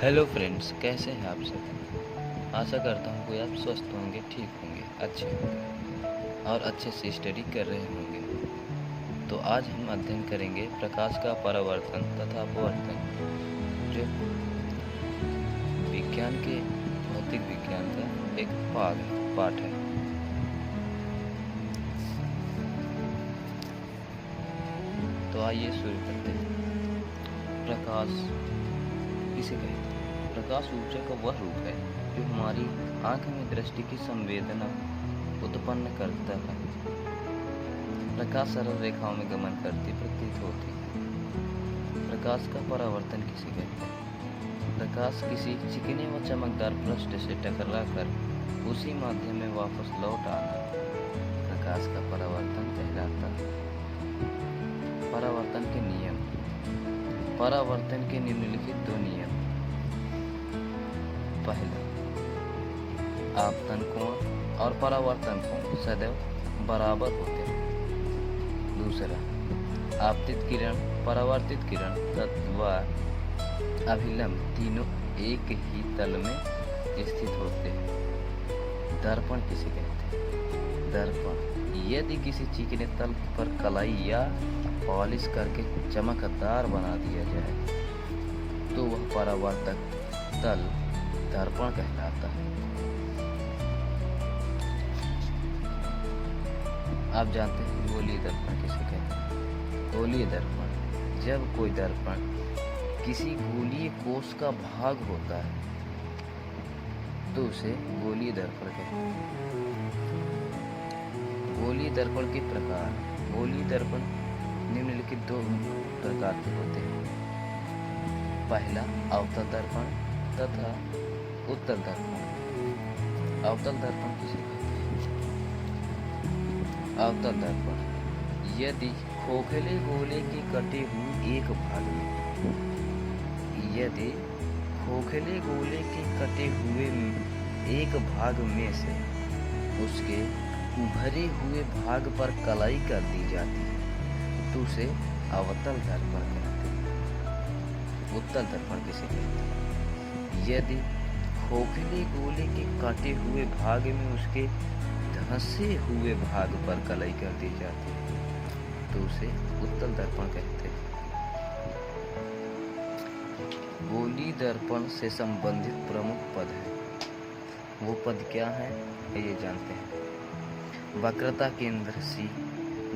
Hello friends, कैसे हैं आप सब। आशा करता हूँ कि आप स्वस्थ होंगे, ठीक होंगे, अच्छे होंगे और अच्छे से स्टडी कर रहे होंगे। तो आज हम अध्ययन करेंगे प्रकाश का परावर्तन तथा अपवर्तन, जो विज्ञान के भौतिक विज्ञान का एक पाठ है। तो आइए शुरू करते हैं। प्रकाश किसे कहते हैं? प्रकाश ऊर्जा का वह रूप है जो हमारी आंख में दृष्टि की संवेदना उत्पन्न करता है। प्रकाश सरल रेखाओं में गमन करती प्रतीत होती है। प्रकाश का परावर्तन किसे कहते हैं? प्रकाश किसी चिकने व चमकदार पृष्ठ से टकराकर उसी माध्यम में वापस लौट आना प्रकाश का परावर्तन कहलाता है। परावर्तन के नियम। परावर्तन के निम्नलिखित दो नियम। पहला, आपतन कोण और परावर्तन कोण सदैव बराबर होते हैं। दूसरा, आपतित किरण, परावर्तित किरण तथा अभिलंब तीनों एक ही तल में स्थित होते हैं। दर्पण किसे कहते हैं? दर्पण यदि किसी चिकने तल पर कलाई या पॉलिश करके चमकदार बना दिया जाए तो वह परावर्तक तल दर्पण कहलाता है। आप जानते हैं गोलीय दर्पण किसे कहते हैं? गोलीय दर्पण, जब कोई दर्पण किसी गोलीय कोष का भाग होता है तो उसे गोलीय दर्पण कहते हैं। गोलीय दर्पण के प्रकार। गोलीय दर्पण निम्नलिखित दो प्रकार के होते हैं। पहला, अवतल दर्पण तथा उत्तल दर्पण। अवतल दर्पण किसे कहते हैं? अवतल दर्पण यदि खोखले गोले की कटे हुए एक भाग में एक भाग में से उसके उभरे हुए भाग पर कलाई कर दी जाती है तो उसे अवतल दर्पण कहते हैं। उत्तल दर्पण किसे कहते हैं? यदि खोखले गोले के काटे हुए भाग में उसके धंसे हुए भाग पर कलाई कर दी जाती है तो उसे उत्तल दर्पण कहते हैं। गोलीय दर्पण से संबंधित प्रमुख पद है। वो पद क्या है ये जानते हैं। वक्रता केंद्र C,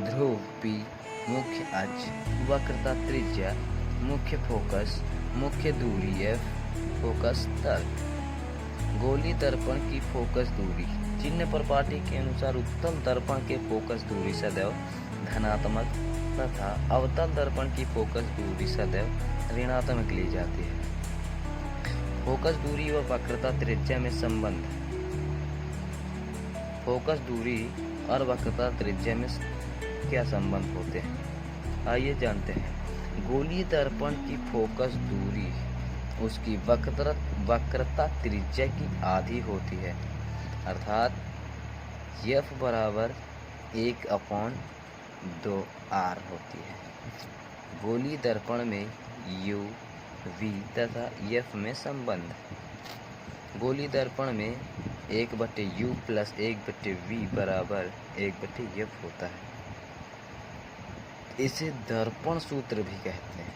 ध्रुव P, मुख्य अक्ष, वक्रता त्रिज्या, मुख्य फोकस, मुख्य दूरी F, फोकस तल। गोलीय दर्पण की फोकस दूरी। चिन्ह प्रपाटी के अनुसार उत्तल दर्पण के फोकस दूरी सदैव धनात्मक तथा अवतल दर्पण की फोकस दूरी सदैव ऋणात्मक ली जाती है। फोकस दूरी व वक्रता त्रिज्या में संबंध। फोकस दूरी और वक्रता त्रिज्या में क्या संबंध होते हैं आइए जानते हैं। गोलीय दर्पण की फोकस दूरी उसकी वक्रता त्रिज्या की आधी होती है, अर्थात F बराबर 1/2R होती है। गोलीय दर्पण में U, V तथा F में संबंध। गोलीय दर्पण में 1/U प्लस 1/V बराबर 1/F होता है। इसे दर्पण सूत्र भी कहते हैं।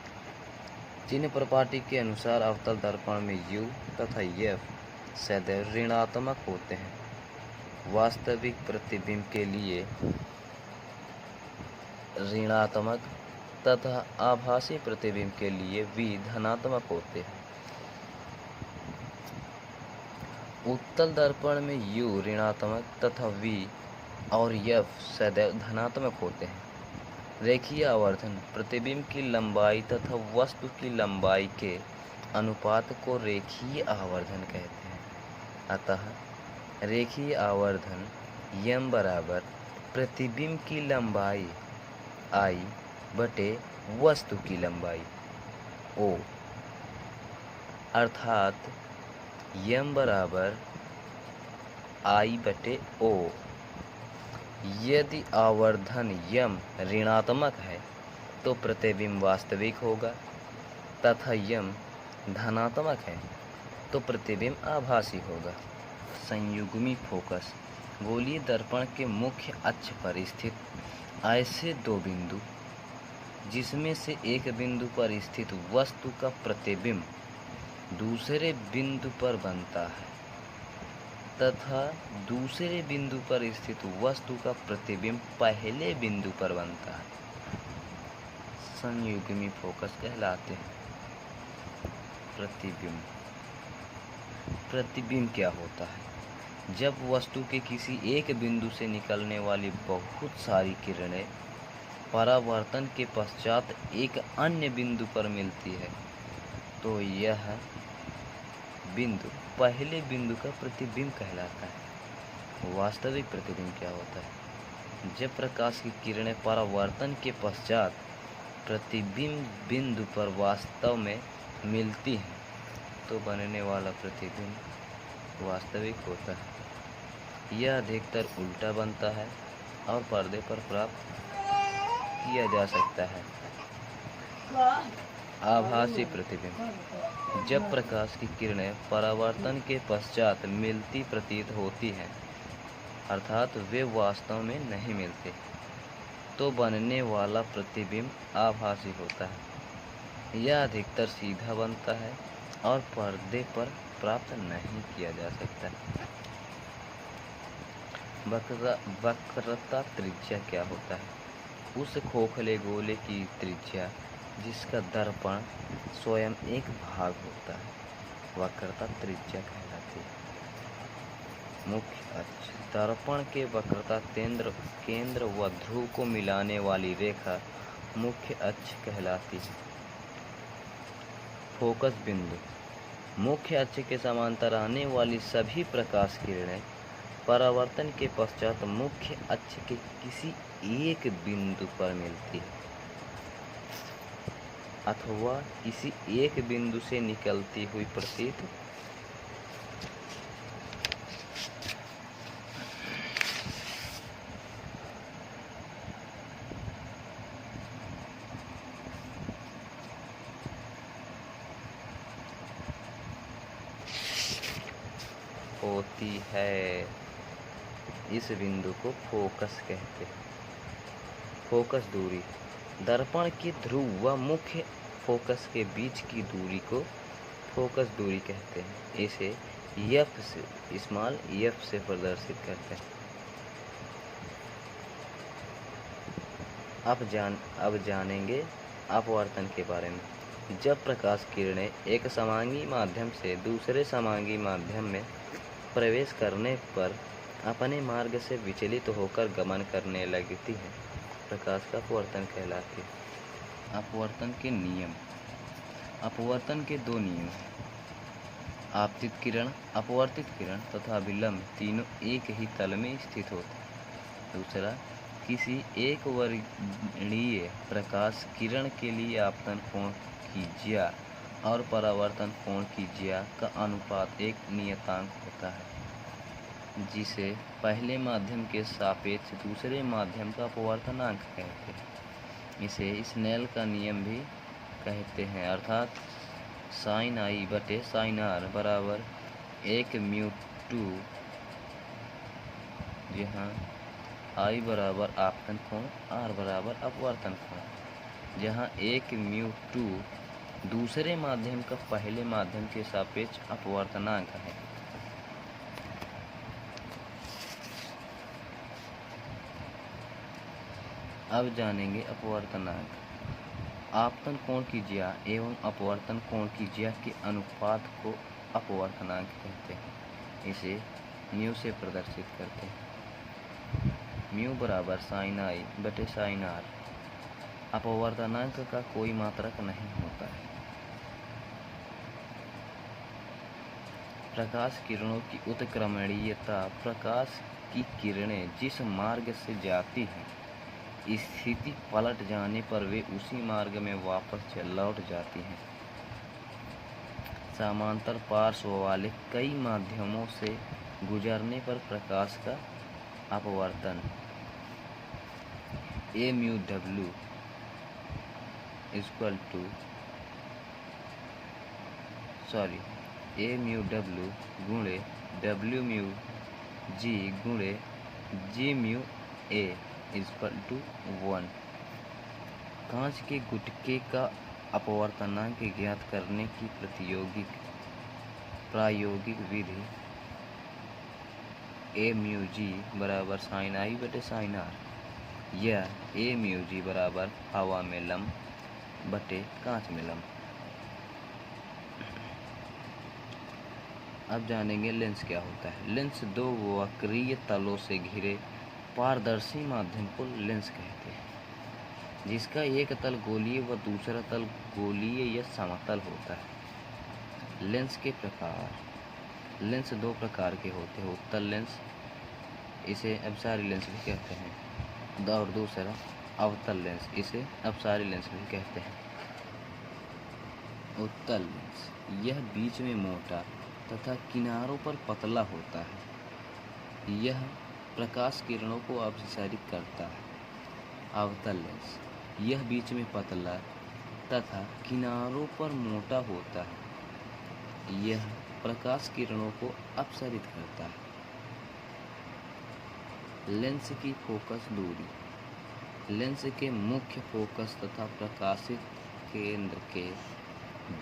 चिन्ह प्रपाटी के अनुसार अवतल दर्पण में U तथा F सदैव ऋणात्मक होते हैं। वास्तविक प्रतिबिंब के लिए ऋणात्मक तथा आभासी प्रतिबिंब के लिए V धनात्मक होते हैं। उत्तल दर्पण में U ऋणात्मक तथा V और F सदैव धनात्मक होते हैं। रेखीय आवर्धन प्रतिबिंब की लंबाई तथा वस्तु की लंबाई के अनुपात को रेखीय आवर्धन कहते हैं। अतः रेखीय आवर्धन M बराबर प्रतिबिंब की लंबाई I बटे वस्तु की लंबाई O, अर्थात M बराबर I बटे O। यदि आवर्धन M ऋणात्मक है तो प्रतिबिंब वास्तविक होगा तथा M धनात्मक है तो प्रतिबिंब आभासी होगा। संयुग्मी फोकस, गोलीय दर्पण के मुख्य अक्ष पर स्थित ऐसे दो बिंदु जिसमें से एक बिंदु पर स्थित वस्तु का प्रतिबिंब दूसरे बिंदु पर बनता है तथा दूसरे बिंदु पर स्थित वस्तु का प्रतिबिंब पहले बिंदु पर बनता है, संयुग्मी फोकस कहलाते हैं। प्रतिबिंब क्या होता है? जब वस्तु के किसी एक बिंदु से निकलने वाली बहुत सारी किरणें परावर्तन के पश्चात एक अन्य बिंदु पर मिलती है तो यह बिंदु पहले बिंदु का प्रतिबिंब कहलाता है। वास्तविक प्रतिबिंब क्या होता है? जब प्रकाश की किरणें परावर्तन के पश्चात प्रतिबिंब बिंदु पर वास्तव में मिलती हैं तो बनने वाला प्रतिबिंब वास्तविक होता है। यह अधिकतर उल्टा बनता है और पर्दे पर प्राप्त किया जा सकता है। आभासी प्रतिबिंब, जब प्रकाश की किरणें परावर्तन के पश्चात मिलती प्रतीत होती हैं अर्थात वे वास्तव में नहीं मिलते तो बनने वाला प्रतिबिंब आभासी होता है। यह अधिकतर सीधा बनता है और पर्दे पर प्राप्त नहीं किया जा सकता। वक्रता त्रिज्या क्या होता है? उस खोखले गोले की त्रिज्या जिसका दर्पण स्वयं एक भाग होता है वक्रता त्रिज्या कहलाती है। मुख्य अक्ष, दर्पण के वक्रता केंद्र व ध्रुव को मिलाने वाली रेखा मुख्य अक्ष कहलाती है। फोकस बिंदु, मुख्य अक्ष के समांतर आने वाली सभी प्रकाश किरणें परावर्तन के पश्चात मुख्य अक्ष के किसी एक बिंदु पर मिलती है अथवा किसी एक बिंदु से निकलती हुई प्रतीत होती है। इस बिंदु को फोकस कहते हैं। फोकस दूरी, दर्पण के ध्रुव व मुख्य फोकस के बीच की दूरी को फोकस दूरी कहते हैं। इसे एफ से प्रदर्शित करते हैं। अब जानेंगे अपवर्तन के बारे में। जब प्रकाश किरणें एक समांगी माध्यम से दूसरे समांगी माध्यम में प्रवेश करने पर अपने मार्ग से विचलित होकर गमन करने लगती हैं, प्रकाश का अपवर्तन कहलाती है। अपवर्तन के नियम, अपवर्तन के दो नियम हैं। आपतित किरण, अपवर्तित किरण तथा विलंब तीनों एक ही तल में स्थित होते हैं। दूसरा, किसी एक वर्णीय प्रकाश किरण के लिए आपतन कोण की ज्या और परावर्तन कोण की ज्या का अनुपात एक नियतांक होता है जिसे पहले माध्यम के सापेक्ष दूसरे माध्यम का अपवर्तनांक कहते हैं। इसे स्नेल का नियम भी कहते हैं अर्थात साइन आई बटे साइन आर बराबर 1/2, जहाँ आई बराबर आपतन कोण, आर बराबर अपवर्तन कोण, जहाँ 1/2 दूसरे माध्यम का पहले माध्यम के सापेक्ष अपवर्तनांक है। अब जानेंगे अपवर्तनांक। आपतन कोण की ज्या एवं अपवर्तन कोण की ज्या के अनुपात को अपवर्तनांक कहते हैं। इसे म्यू से प्रदर्शित करते हैं। म्यू बराबर साइन आई बटे साइन आर। अपवर्तनांक का कोई मात्रक नहीं होता है। प्रकाश किरणों की उत्क्रमणीयता, प्रकाश की किरणें जिस मार्ग से जाती हैं स्थिति पलट जाने पर वे उसी मार्ग में वापस लौट जाती हैं। समांतर पार्श्व वाले कई माध्यमों से गुजरने पर प्रकाश का अपवर्तन AμW = ए म्यू डब्ल्यू गुणे डब्ल्यू म्यू जी गुणे G mu A equal to 1। कांच के गुटके का अपवर्तनांक ज्ञात करने की प्रायोगिक विधि ए म्यू जी बराबर साइन आई बटे साइन आर या ए म्यू जी बराबर हवा में लम्ब बटे कांच में लम्ब। अब जानेंगे लेंस क्या होता है। लेंस दो वक्रीय तलों से घिरे पारदर्शी माध्यम को लेंस कहते हैं, जिसका एक तल गोलीय व दूसरा तल गोलीय या समतल होता है। लेंस के प्रकार। लेंस दो प्रकार के होते हैं, उत्तल लेंस, इसे अपसारी लेंस भी कहते हैं, और दूसरा अवतल लेंस, इसे अपसारी लेंस भी कहते हैं। उत्तल लेंस, यह बीच में मोटा तथा किनारों पर पतला होता है। यह प्रकाश किरणों को अपसारित करता है। अवतल लेंस, यह बीच में पतला तथा किनारों पर मोटा होता है। यह प्रकाश किरणों को अपसारित करता है। लेंस की फोकस दूरी। लेंस के मुख्य फोकस तथा प्रकाशित केंद्र के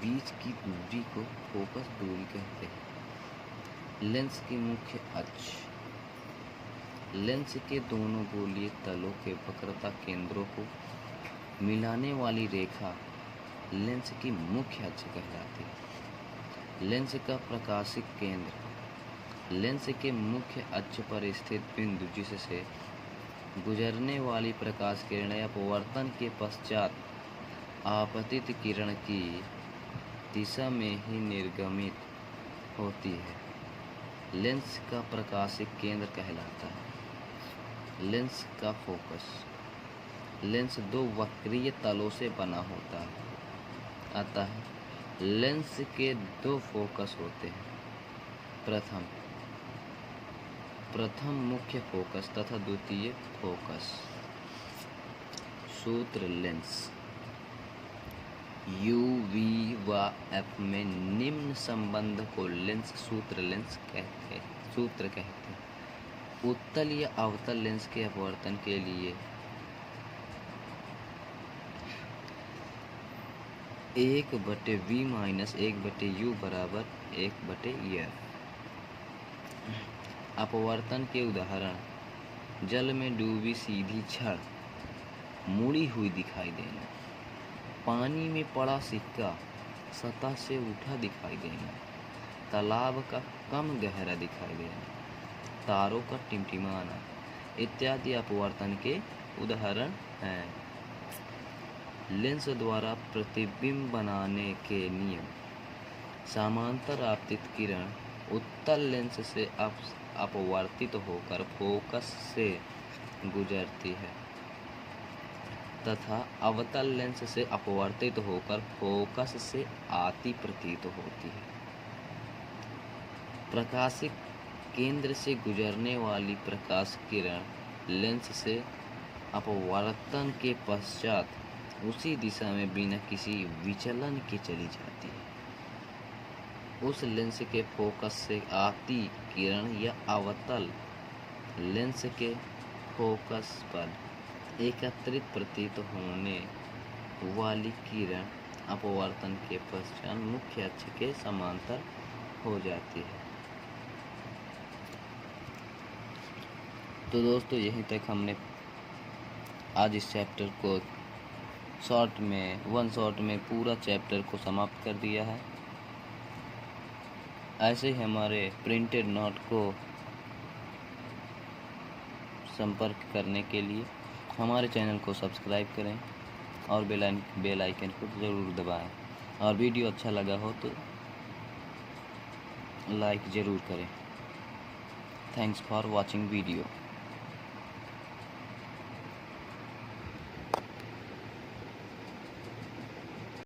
बीच की दूरी को फोकस दूरी कहते हैं। लेंस की मुख्य अक्ष। लेंस के दोनों गोलीय तलों के वक्रता केंद्रों को मिलाने वाली रेखा लेंस की मुख्य अक्ष कहलाती है। लेंस का प्रकाशिक केंद्र। लेंस के मुख्य अक्ष पर स्थित बिंदु जिससे गुजरने वाली प्रकाश किरण अपवर्तन के पश्चात आपतित किरण की दिशा में ही निर्गमित होती है, लेंस का प्रकाशिक केंद्र कहलाता है। लेंस का फोकस। लेंस दो वक्रीय तलों से बना होता है, अतः लेंस के दो फोकस होते हैं। प्रथम मुख्य फोकस तथा द्वितीय फोकस। सूत्र लेंस। यू वी व एफ में निम्न संबंध को लेंस सूत्र कहते हैं। उत्तल या अवतल लेंस के अपवर्तन के लिए 1/v माइनस 1/u बराबर 1/f। अपवर्तन के उदाहरण: जल में डूबी सीधी छड़ मुड़ी हुई दिखाई देना, पानी में पड़ा सिक्का सतह से उठा दिखाई देना, तालाब का कम गहरा दिखाई देना, तारों का टिमटिमाना इत्यादि अपवर्तन के उदाहरण हैं। लेंस द्वारा प्रतिबिंब बनाने के नियम। समांतर आपतित किरण उत्तल लेंस से अपवर्तित होकर फोकस से गुजरती है तथा अवतल लेंस से अपवर्तित होकर फोकस से आती प्रतीत होती है। प्रकाशिक केंद्र से गुजरने वाली प्रकाश किरण लेंस से अपवर्तन के पश्चात उसी दिशा में बिना किसी विचलन के चली जाती है। उस लेंस के फोकस से आती किरण या अवतल लेंस के फोकस पर एकत्रित प्रतीत होने वाली किरण अपवर्तन के पश्चात मुख्य अक्ष के समांतर हो जाती है। तो दोस्तों, यहीं तक हमने आज इस चैप्टर को वन शॉट में पूरा चैप्टर को समाप्त कर दिया है। ऐसे ही हमारे प्रिंटेड नोट को संपर्क करने के लिए हमारे चैनल को सब्सक्राइब करें और बेल आइकन को ज़रूर दबाएं, और वीडियो अच्छा लगा हो तो लाइक ज़रूर करें। Thanks for watching video.